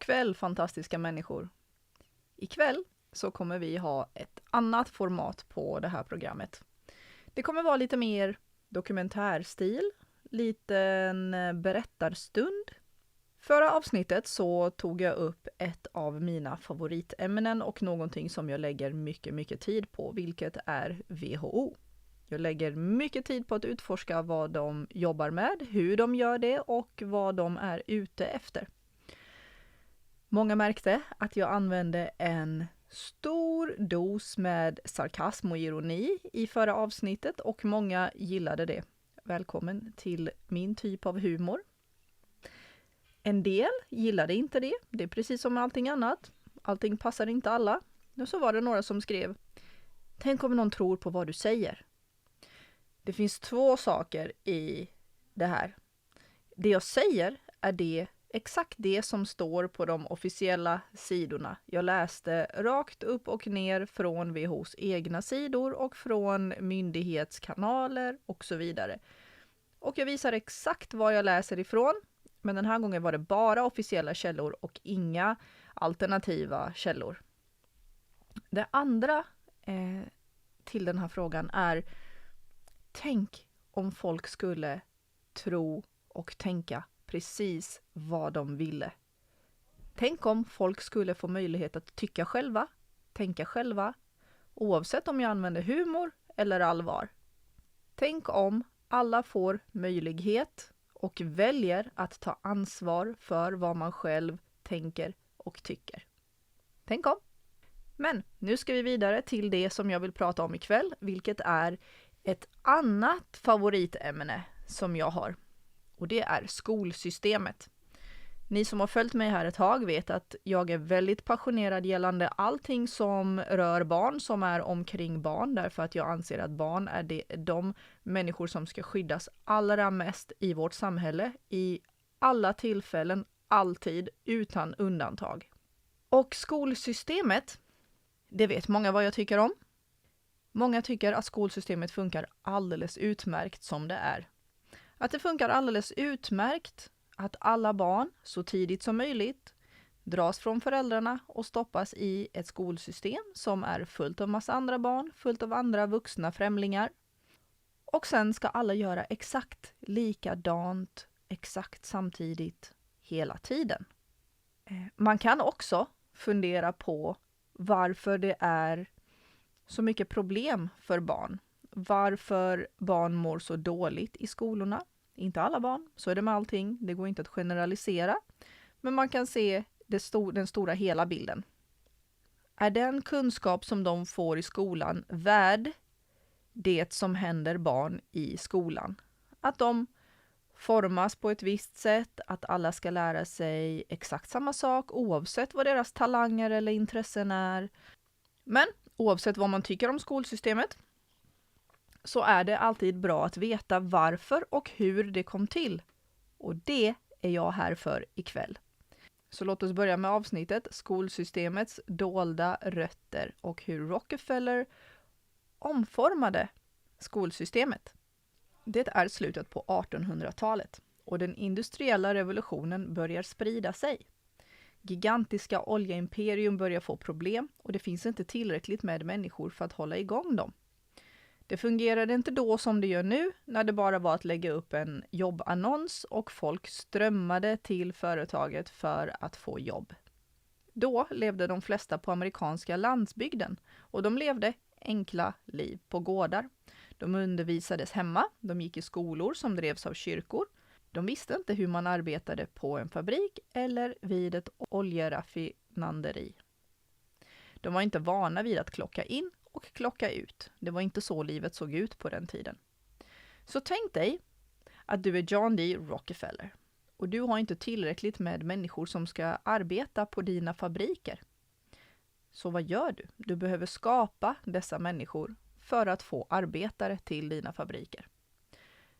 God kväll fantastiska människor. Ikväll så kommer vi ha ett annat format på det här programmet. Det kommer vara lite mer dokumentärstil, liten berättarstund. Förra avsnittet så tog jag upp ett av mina favoritämnen och någonting som jag lägger mycket tid på, vilket är WHO. Jag lägger mycket tid på att utforska vad de jobbar med, hur de gör det och vad de är ute efter. Många märkte att jag använde en stor dos med sarkasm och ironi i förra avsnittet och många gillade det. Välkommen till min typ av humor. En del gillade inte det. Det är precis som med allting annat. Allting passar inte alla. Och så var det några som skrev: tänk om någon tror på vad du säger. Det finns två saker i det här. Det jag säger är exakt det som står på de officiella sidorna. Jag läste rakt upp och ner från WHO:s egna sidor och från myndighetskanaler och så vidare. Och jag visar exakt vad jag läser ifrån. Men den här gången var det bara officiella källor och inga alternativa källor. Det andra till den här frågan är: tänk om folk skulle tro och tänka precis vad de ville. Tänk om folk skulle få möjlighet att tycka själva, tänka själva, oavsett om jag använder humor eller allvar. Tänk om alla får möjlighet och väljer att ta ansvar för vad man själv tänker och tycker. Tänk om. Men nu ska vi vidare till det som jag vill prata om ikväll, vilket är ett annat favoritämne som jag har. Och det är skolsystemet. Ni som har följt mig här ett tag vet att jag är väldigt passionerad gällande allting som rör barn, som är omkring barn, därför att jag anser att barn är de människor som ska skyddas allra mest i vårt samhälle, i alla tillfällen, alltid, utan undantag. Och skolsystemet, det vet många vad jag tycker om. Många tycker att skolsystemet funkar alldeles utmärkt som det är. Att det funkar alldeles utmärkt att alla barn så tidigt som möjligt dras från föräldrarna och stoppas i ett skolsystem som är fullt av massa andra barn, fullt av andra vuxna främlingar. Och sen ska alla göra exakt likadant, exakt samtidigt, hela tiden. Man kan också fundera på varför det är så mycket problem för barn. Varför barn mår så dåligt i skolorna. Inte alla barn, så är det med allting. Det går inte att generalisera. Men man kan se den stora hela bilden. Är den kunskap som de får i skolan värd det som händer barn i skolan? Att de formas på ett visst sätt, att alla ska lära sig exakt samma sak oavsett vad deras talanger eller intressen är. Men oavsett vad man tycker om skolsystemet så är det alltid bra att veta varför och hur det kom till. Och det är jag här för ikväll. Så låt oss börja med avsnittet Skolsystemets dolda rötter och hur Rockefeller omformade skolsystemet. Det är slutet på 1800-talet och den industriella revolutionen börjar sprida sig. Gigantiska oljeimperium börjar få problem och det finns inte tillräckligt med människor för att hålla igång dem. Det fungerade inte då som det gör nu, när det bara var att lägga upp en jobbannons och folk strömmade till företaget för att få jobb. Då levde de flesta på amerikanska landsbygden och de levde enkla liv på gårdar. De undervisades hemma, de gick i skolor som drevs av kyrkor. De visste inte hur man arbetade på en fabrik eller vid ett oljeraffinaderi. De var inte vana vid att klocka in och klocka ut. Det var inte så livet såg ut på den tiden. Så tänk dig att du är John D. Rockefeller och du har inte tillräckligt med människor som ska arbeta på dina fabriker. Så vad gör du? Du behöver skapa dessa människor för att få arbetare till dina fabriker.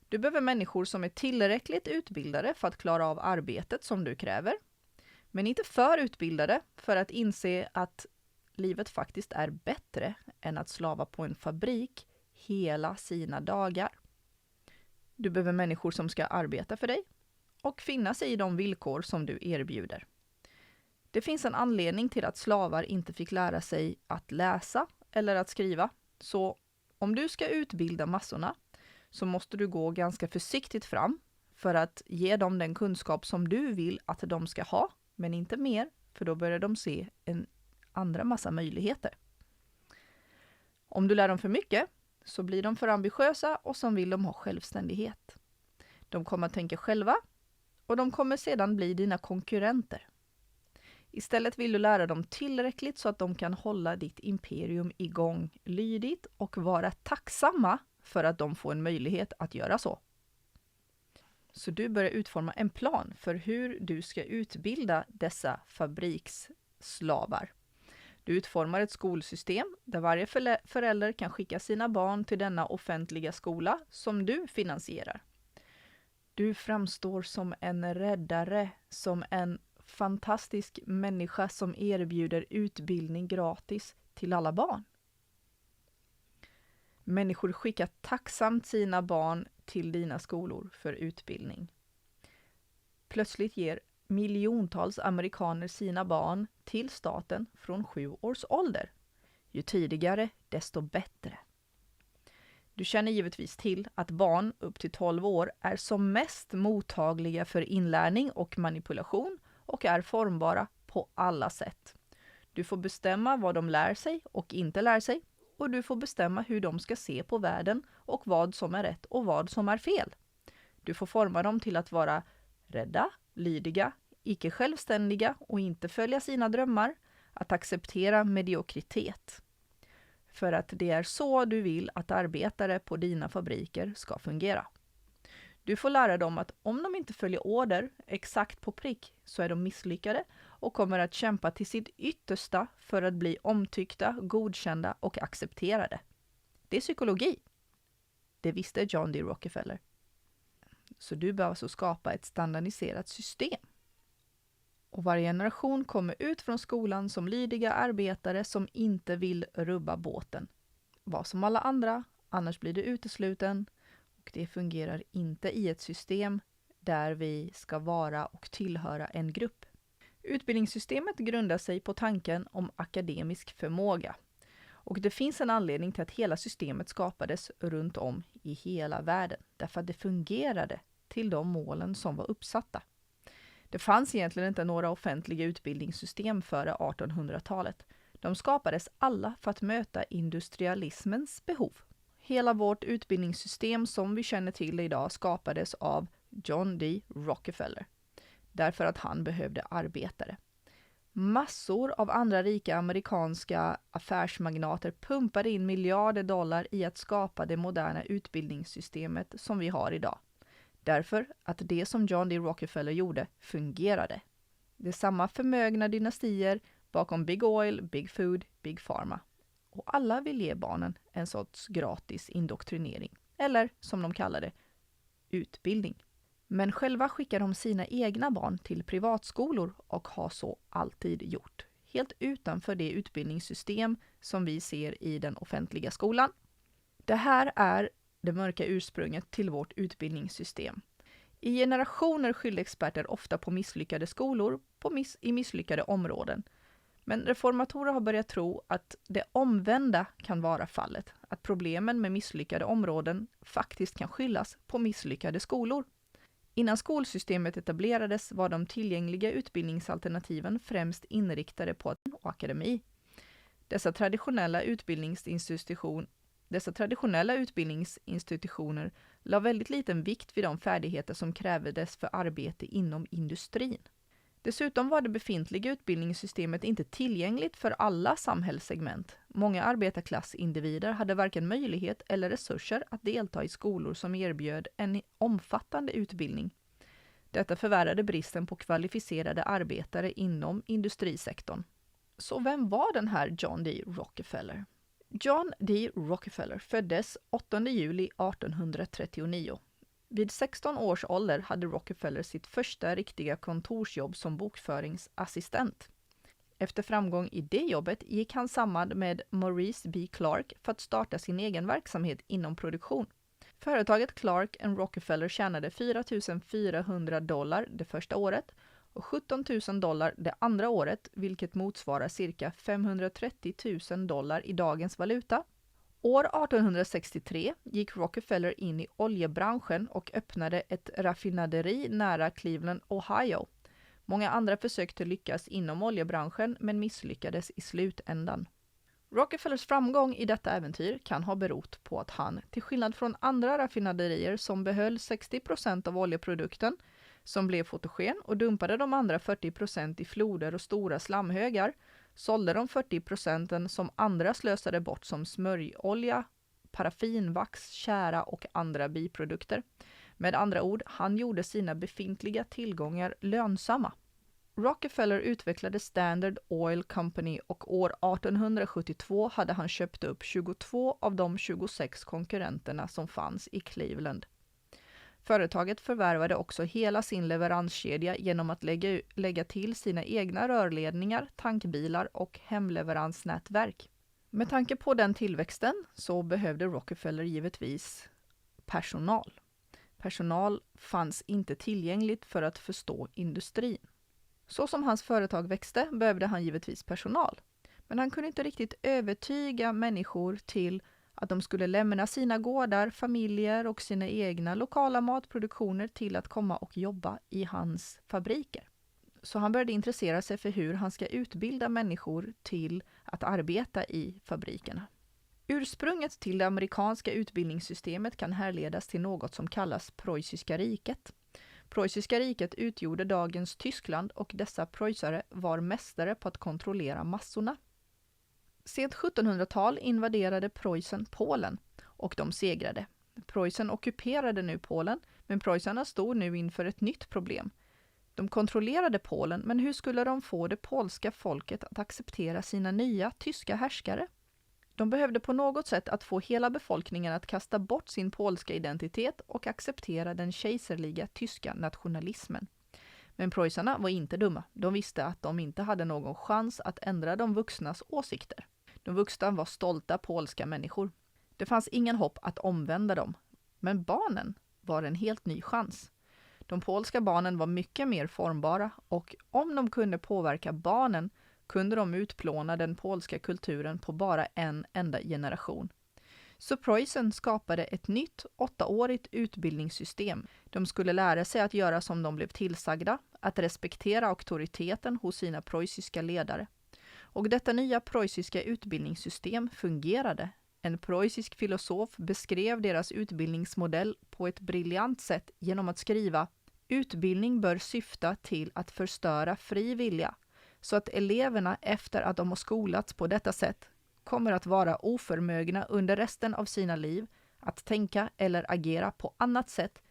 Du behöver människor som är tillräckligt utbildade för att klara av arbetet som du kräver, men inte för utbildade för att inse att livet faktiskt är bättre än att slava på en fabrik hela sina dagar. Du behöver människor som ska arbeta för dig och finna sig i de villkor som du erbjuder. Det finns en anledning till att slavar inte fick lära sig att läsa eller att skriva. Så om du ska utbilda massorna så måste du gå ganska försiktigt fram för att ge dem den kunskap som du vill att de ska ha, men inte mer, för då börjar de se en andra massa möjligheter. Om du lär dem för mycket så blir de för ambitiösa och så vill de ha självständighet. De kommer att tänka själva och de kommer sedan bli dina konkurrenter. Istället vill du lära dem tillräckligt så att de kan hålla ditt imperium igång lydigt och vara tacksamma för att de får en möjlighet att göra så. Så du börjar utforma en plan för hur du ska utbilda dessa fabriksslavar. Du utformar ett skolsystem där varje förälder kan skicka sina barn till denna offentliga skola som du finansierar. Du framstår som en räddare, som en fantastisk människa som erbjuder utbildning gratis till alla barn. Människor skickar tacksamt sina barn till dina skolor för utbildning. Plötsligt ger miljontals amerikaner sina barn till staten från 7 års ålder. Ju tidigare, desto bättre. Du känner givetvis till att barn upp till 12 år är som mest mottagliga för inlärning och manipulation och är formbara på alla sätt. Du får bestämma vad de lär sig och inte lär sig, och du får bestämma hur de ska se på världen och vad som är rätt och vad som är fel. Du får forma dem till att vara rädda, lydiga, icke självständiga och inte följa sina drömmar, att acceptera mediokritet. För att det är så du vill att arbetare på dina fabriker ska fungera. Du får lära dem att om de inte följer order exakt på prick så är de misslyckade och kommer att kämpa till sitt yttersta för att bli omtyckta, godkända och accepterade. Det är psykologi. Det visste John D. Rockefeller. Så du behöver alltså skapa ett standardiserat system. Och varje generation kommer ut från skolan som lydiga arbetare som inte vill rubba båten. Var som alla andra, annars blir du utesluten. Och det fungerar inte i ett system där vi ska vara och tillhöra en grupp. Utbildningssystemet grundar sig på tanken om akademisk förmåga. Och det finns en anledning till att hela systemet skapades runt om i hela världen. Därför att det fungerade till de målen som var uppsatta. Det fanns egentligen inte några offentliga utbildningssystem före 1800-talet. De skapades alla för att möta industrialismens behov. Hela vårt utbildningssystem som vi känner till idag skapades av John D. Rockefeller. Därför att han behövde arbetare. Massor av andra rika amerikanska affärsmagnater pumpade in miljarder dollar i att skapa det moderna utbildningssystemet som vi har idag. Därför att det som John D. Rockefeller gjorde fungerade. Det är samma förmögna dynastier bakom Big Oil, Big Food, Big Pharma. Och alla vill ge barnen en sorts gratis indoktrinering. Eller som de kallar det, utbildning. Men själva skickar de sina egna barn till privatskolor och har så alltid gjort. Helt utanför det utbildningssystem som vi ser i den offentliga skolan. Det här är det mörka ursprunget till vårt utbildningssystem. I generationer skyllde experter ofta på misslyckade skolor i misslyckade områden. Men reformatorer har börjat tro att det omvända kan vara fallet. Att problemen med misslyckade områden faktiskt kan skyllas på misslyckade skolor. Innan skolsystemet etablerades var de tillgängliga utbildningsalternativen främst inriktade på akademi. Dessa traditionella utbildningsinstitutioner la väldigt liten vikt vid de färdigheter som krävdes för arbete inom industrin. Dessutom var det befintliga utbildningssystemet inte tillgängligt för alla samhällssegment. Många arbetarklassindivider hade varken möjlighet eller resurser att delta i skolor som erbjöd en omfattande utbildning. Detta förvärrade bristen på kvalificerade arbetare inom industrisektorn. Så vem var den här John D. Rockefeller? John D. Rockefeller föddes 8 juli 1839. Vid 16 års ålder hade Rockefeller sitt första riktiga kontorsjobb som bokföringsassistent. Efter framgång i det jobbet gick han samman med Maurice B. Clark för att starta sin egen verksamhet inom produktion. Företaget Clark & Rockefeller tjänade $4 400 det första året och $17,000 det andra året, vilket motsvarar cirka $530,000 i dagens valuta. År 1863 gick Rockefeller in i oljebranschen och öppnade ett raffinaderi nära Cleveland, Ohio. Många andra försökte lyckas inom oljebranschen men misslyckades i slutändan. Rockefellers framgång i detta äventyr kan ha berott på att han, till skillnad från andra raffinaderier som behöll 60% av oljeprodukten, som blev fotogen och dumpade de andra 40% i floder och stora slamhögar, sålde de 40% som andra slösade bort som smörjolja, paraffin, vax, tjära och andra biprodukter. Med andra ord, han gjorde sina befintliga tillgångar lönsamma. Rockefeller utvecklade Standard Oil Company och år 1872 hade han köpt upp 22 av de 26 konkurrenterna som fanns i Cleveland. Företaget förvärvade också hela sin leveranskedja genom att lägga till sina egna rörledningar, tankbilar och hemleveransnätverk. Med tanke på den tillväxten så behövde Rockefeller givetvis personal. Personal fanns inte tillgängligt för att förstå industrin. Så som hans företag växte behövde han givetvis personal. Men han kunde inte riktigt övertyga människor till att de skulle lämna sina gårdar, familjer och sina egna lokala matproduktioner till att komma och jobba i hans fabriker. Så han började intressera sig för hur han ska utbilda människor till att arbeta i fabrikerna. Ursprunget till det amerikanska utbildningssystemet kan härledas till något som kallas Preussiska riket. Preussiska riket utgjorde dagens Tyskland och dessa preussare var mästare på att kontrollera massorna. Sent 1700-tal invaderade Preussen Polen och de segrade. Preussen ockuperade nu Polen, men preussarna stod nu inför ett nytt problem. De kontrollerade Polen, men hur skulle de få det polska folket att acceptera sina nya tyska härskare? De behövde på något sätt att få hela befolkningen att kasta bort sin polska identitet och acceptera den kejserliga tyska nationalismen. Men preussarna var inte dumma. De visste att de inte hade någon chans att ändra de vuxnas åsikter. De vuxna var stolta polska människor. Det fanns ingen hopp att omvända dem. Men barnen var en helt ny chans. De polska barnen var mycket mer formbara och om de kunde påverka barnen kunde de utplåna den polska kulturen på bara en enda generation. Så Preussen skapade ett nytt 8-årigt utbildningssystem. De skulle lära sig att göra som de blev tillsagda, att respektera auktoriteten hos sina preussiska ledare. Och detta nya preussiska utbildningssystem fungerade. En preussisk filosof beskrev deras utbildningsmodell på ett briljant sätt genom att skriva: utbildning bör syfta till att förstöra fri vilja, så att eleverna efter att de har skolats på detta sätt kommer att vara oförmögna under resten av sina liv att tänka eller agera på annat sätt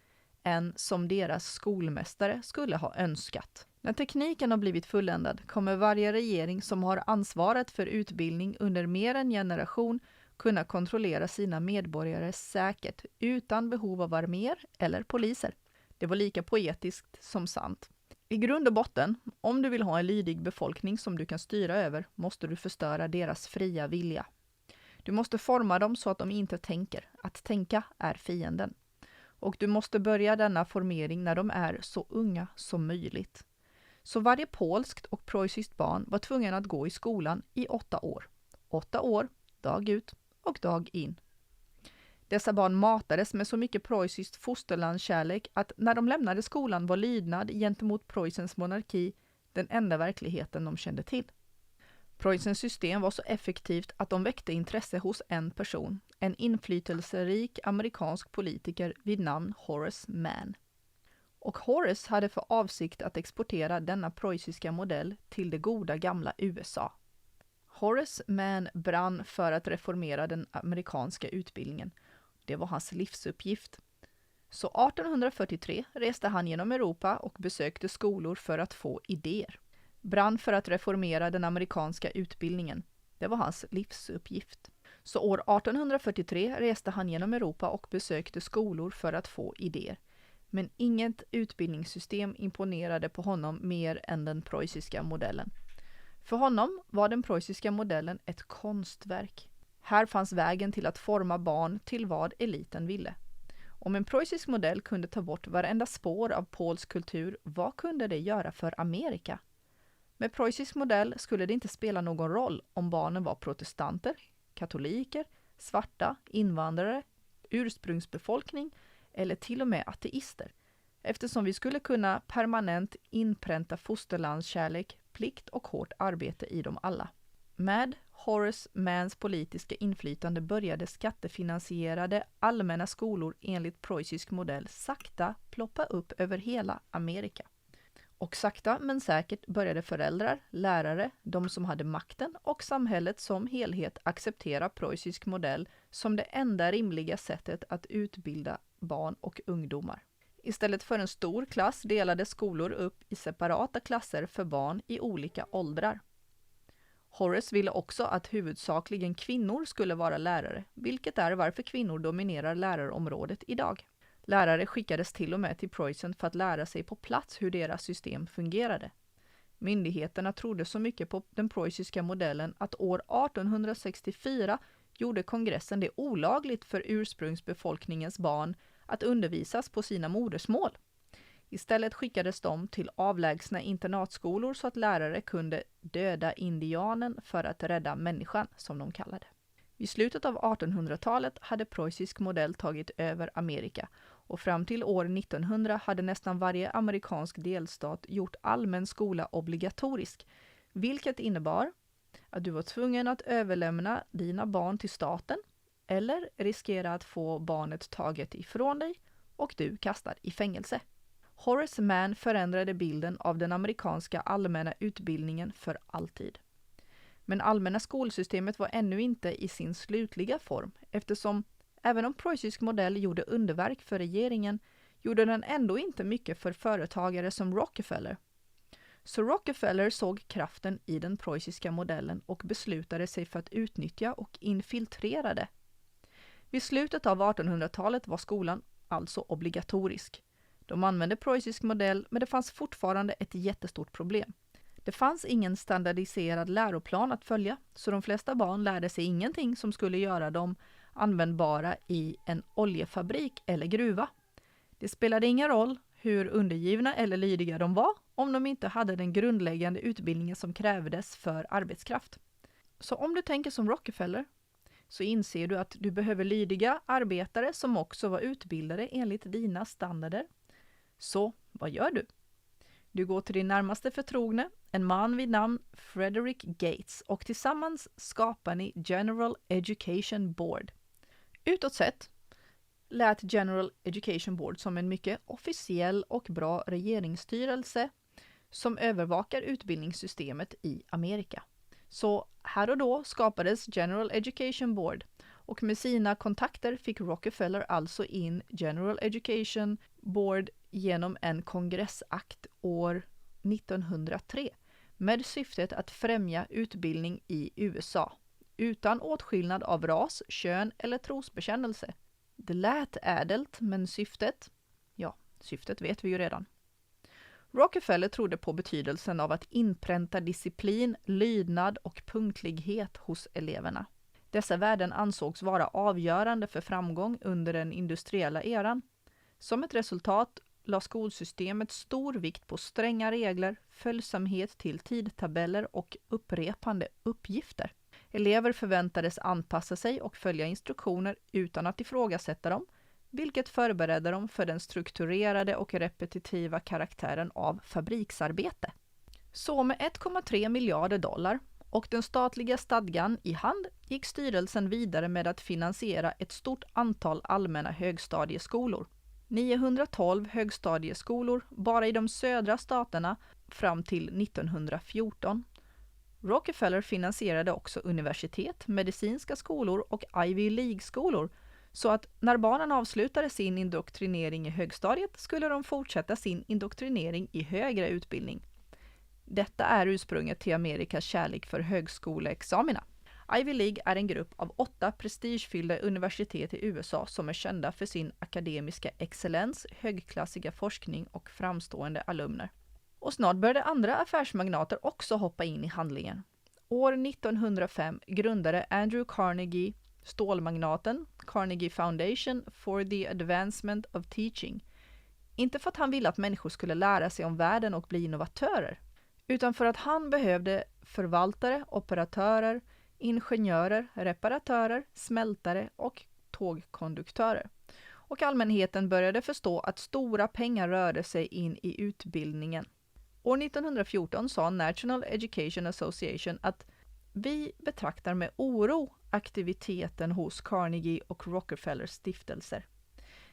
än som deras skolmästare skulle ha önskat. När tekniken har blivit fulländad kommer varje regering som har ansvaret för utbildning under mer än generation kunna kontrollera sina medborgare säkert utan behov av arméer eller poliser. Det var lika poetiskt som sant. I grund och botten, om du vill ha en lydig befolkning som du kan styra över, måste du förstöra deras fria vilja. Du måste forma dem så att de inte tänker. Att tänka är fienden. Och du måste börja denna formering när de är så unga som möjligt. Så varje polskt och preussiskt barn var tvungen att gå i skolan i 8 år. 8 år, dag ut och dag in. Dessa barn matades med så mycket preussiskt fosterlandskärlek att när de lämnade skolan var lydnad gentemot Preussens monarki den enda verkligheten de kände till. Preussens system var så effektivt att de väckte intresse hos en person, en inflytelserik amerikansk politiker vid namn Horace Mann. Och Horace hade för avsikt att exportera denna preussiska modell till det goda gamla USA. Horace Mann brann för att reformera den amerikanska utbildningen. Det var hans livsuppgift. Så 1843 reste han genom Europa och besökte skolor för att få idéer. Brann för att reformera den amerikanska utbildningen. Det var hans livsuppgift. Så år 1843 reste han genom Europa och besökte skolor för att få idéer. Men inget utbildningssystem imponerade på honom mer än den preussiska modellen. För honom var den preussiska modellen ett konstverk. Här fanns vägen till att forma barn till vad eliten ville. Om en preussisk modell kunde ta bort varenda spår av polsk kultur, vad kunde det göra för Amerika? Med preussisk modell skulle det inte spela någon roll om barnen var protestanter, katoliker, svarta, invandrare, ursprungsbefolkning eller till och med ateister, eftersom vi skulle kunna permanent inpränta fosterlandskärlek, plikt och hårt arbete i dem alla. Med Horace Manns politiska inflytande började skattefinansierade allmänna skolor enligt preussisk modell sakta ploppa upp över hela Amerika. Och sakta men säkert började föräldrar, lärare, de som hade makten och samhället som helhet acceptera preussisk modell som det enda rimliga sättet att utbilda barn och ungdomar. Istället för en stor klass delades skolor upp i separata klasser för barn i olika åldrar. Horace ville också att huvudsakligen kvinnor skulle vara lärare, vilket är varför kvinnor dominerar lärarområdet idag. Lärare skickades till och med till Preussen för att lära sig på plats hur deras system fungerade. Myndigheterna trodde så mycket på den preussiska modellen att år 1864 gjorde kongressen det olagligt för ursprungsbefolkningens barn att undervisas på sina modersmål. Istället skickades de till avlägsna internatskolor så att lärare kunde döda indianen för att rädda människan, som de kallade. Vid slutet av 1800-talet hade preussisk modell tagit över Amerika och fram till år 1900 hade nästan varje amerikansk delstat gjort allmän skola obligatorisk, vilket innebar att du var tvungen att överlämna dina barn till staten eller riskera att få barnet taget ifrån dig och du kastad i fängelse. Horace Mann förändrade bilden av den amerikanska allmänna utbildningen för alltid. Men allmänna skolsystemet var ännu inte i sin slutliga form, eftersom även om preussisk modell gjorde underverk för regeringen gjorde den ändå inte mycket för företagare som Rockefeller. Så Rockefeller såg kraften i den preussiska modellen och beslutade sig för att utnyttja och infiltrera det. Vid slutet av 1800-talet var skolan alltså obligatorisk. De använde preussisk modell, men det fanns fortfarande ett jättestort problem. Det fanns ingen standardiserad läroplan att följa, så de flesta barn lärde sig ingenting som skulle göra dem användbara i en oljefabrik eller gruva. Det spelade ingen roll hur undergivna eller lydiga de var om de inte hade den grundläggande utbildningen som krävdes för arbetskraft. Så om du tänker som Rockefeller så inser du att du behöver lydiga arbetare som också var utbildade enligt dina standarder. Så vad gör du? Du går till din närmaste förtrogne, en man vid namn Frederick Gates, och tillsammans skapar ni General Education Board. Utåt sett lät General Education Board som en mycket officiell och bra regeringsstyrelse som övervakar utbildningssystemet i Amerika. Så här och då skapades General Education Board och med sina kontakter fick Rockefeller alltså in General Education Board genom en kongressakt år 1903 med syftet att främja utbildning i USA utan åtskillnad av ras, kön eller trosbekännelse. Det lät ädelt, men syftet vet vi ju redan. Rockefeller trodde på betydelsen av att inpränta disciplin, lydnad och punktlighet hos eleverna. Dessa värden ansågs vara avgörande för framgång under den industriella eran. Som ett resultat la skolsystemet stor vikt på stränga regler, följsamhet till tidtabeller och upprepande uppgifter. Elever förväntades anpassa sig och följa instruktioner utan att ifrågasätta dem, vilket förberedde dem för den strukturerade och repetitiva karaktären av fabriksarbete. Så med 1,3 miljarder dollar och den statliga stadgan i hand gick styrelsen vidare med att finansiera ett stort antal allmänna högstadieskolor. 912 högstadieskolor bara i de södra staterna fram till 1914. Rockefeller finansierade också universitet, medicinska skolor och Ivy League-skolor så att när barnen avslutade sin indoktrinering i högstadiet skulle de fortsätta sin indoktrinering i högre utbildning. Detta är ursprunget till Amerikas kärlek för högskoleexamina. Ivy League är en grupp av 8 prestigefyllda universitet i USA som är kända för sin akademiska excellens, högklassiga forskning och framstående alumner. Och snart började andra affärsmagnater också hoppa in i handlingen. År 1905 grundade Andrew Carnegie stålmagnaten Carnegie Foundation for the Advancement of Teaching. Inte för att han ville att människor skulle lära sig om världen och bli innovatörer, utan för att han behövde förvaltare, operatörer, ingenjörer, reparatörer, smältare och tågkonduktörer. Och allmänheten började förstå att stora pengar rörde sig in i utbildningen. År 1914 sa National Education Association att vi betraktar med oro aktiviteten hos Carnegie och Rockefellers stiftelser.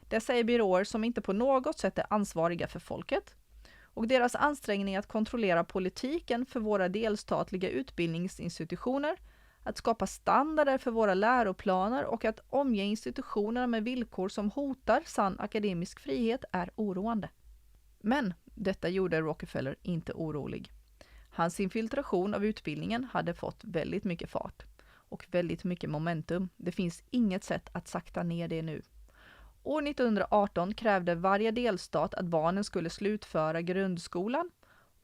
Dessa är byråer som inte på något sätt är ansvariga för folket, och deras ansträngning att kontrollera politiken för våra delstatliga utbildningsinstitutioner, att skapa standarder för våra läroplaner och att omge institutionerna med villkor som hotar sann akademisk frihet är oroande. Men detta gjorde Rockefeller inte orolig. Hans infiltration av utbildningen hade fått väldigt mycket fart och väldigt mycket momentum. Det finns inget sätt att sakta ner det nu. År 1918 krävde varje delstat att barnen skulle slutföra grundskolan,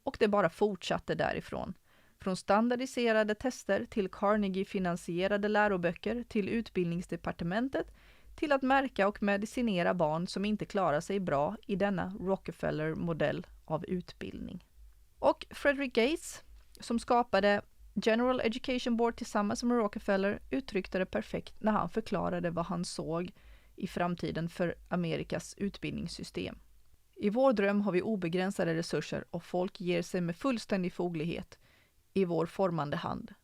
och det bara fortsatte därifrån. Från standardiserade tester till Carnegie-finansierade läroböcker till utbildningsdepartementet till att märka och medicinera barn som inte klarar sig bra i denna Rockefeller-modell av utbildning. Och Frederick Gates, som skapade General Education Board tillsammans med Rockefeller, uttryckte det perfekt när han förklarade vad han såg i framtiden för Amerikas utbildningssystem. I vår dröm har vi obegränsade resurser och folk ger sig med fullständig foglighet i vår formande hand.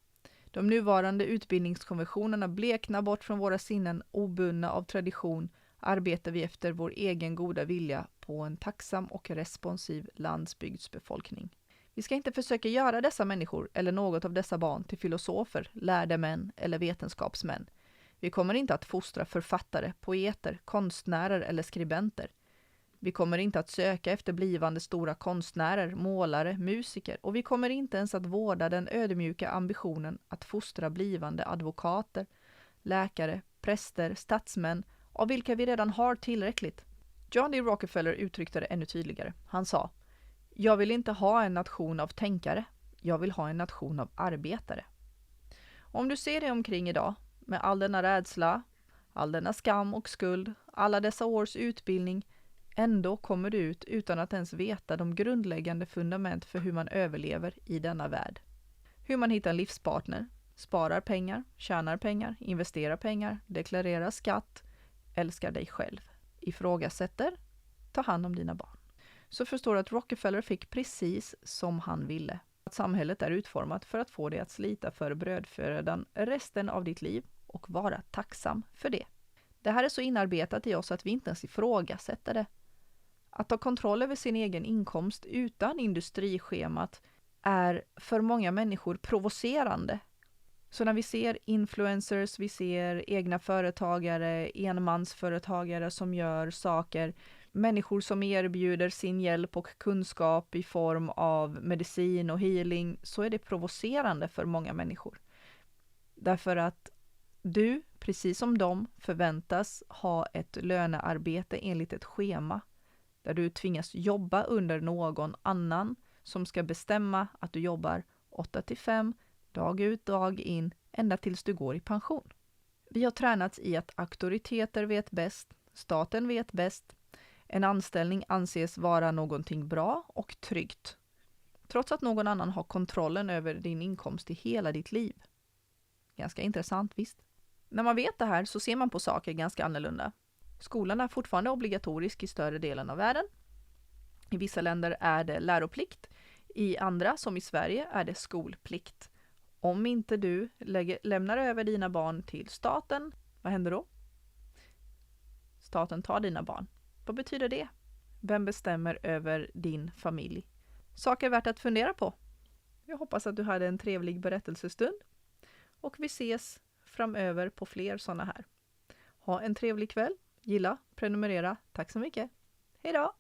De nuvarande utbildningskonventionerna bleknar bort från våra sinnen, obundna av tradition, arbetar vi efter vår egen goda vilja på en tacksam och responsiv landsbygdsbefolkning. Vi ska inte försöka göra dessa människor eller något av dessa barn till filosofer, lärde män eller vetenskapsmän. Vi kommer inte att fostra författare, poeter, konstnärer eller skribenter. Vi kommer inte att söka efter blivande stora konstnärer, målare, musiker, och vi kommer inte ens att vårda den ödmjuka ambitionen att fostra blivande advokater, läkare, präster, statsmän, av vilka vi redan har tillräckligt. John D. Rockefeller uttryckte det ännu tydligare. Han sa: "Jag vill inte ha en nation av tänkare, jag vill ha en nation av arbetare." Om du ser dig omkring idag, med all denna rädsla, all denna skam och skuld, alla dessa års utbildning, ändå kommer du ut utan att ens veta de grundläggande fundament för hur man överlever i denna värld. Hur man hittar en livspartner, sparar pengar, tjänar pengar, investerar pengar, deklarerar skatt, älskar dig själv, ifrågasätter, tar hand om dina barn. Så förstår du att Rockefeller fick precis som han ville. Att samhället är utformat för att få dig att slita för brödfödan resten av ditt liv och vara tacksam för det. Det här är så inarbetat i oss att vi inte ens ifrågasätter det. Att ta kontroll över sin egen inkomst utan industrischemat är för många människor provocerande. Så när vi ser influencers, vi ser egna företagare, enmansföretagare som gör saker, människor som erbjuder sin hjälp och kunskap i form av medicin och healing, så är det provocerande för många människor. Därför att du, precis som de, förväntas ha ett lönearbete enligt ett schema där du tvingas jobba under någon annan som ska bestämma att du jobbar 8-5, dag ut, dag in, ända tills du går i pension. Vi har tränats i att auktoriteter vet bäst, staten vet bäst, en anställning anses vara någonting bra och tryggt, trots att någon annan har kontrollen över din inkomst i hela ditt liv. Ganska intressant, visst? När man vet det här så ser man på saker ganska annorlunda. Skolan är fortfarande obligatorisk i större delen av världen. I vissa länder är det läroplikt, i andra, som i Sverige, är det skolplikt. Om inte du lämnar över dina barn till staten, vad händer då? Staten tar dina barn. Vad betyder det? Vem bestämmer över din familj? Saker värt att fundera på. Jag hoppas att du hade en trevlig berättelsestund. Och vi ses framöver på fler sådana här. Ha en trevlig kväll. Gilla, prenumerera. Tack så mycket. Hej då!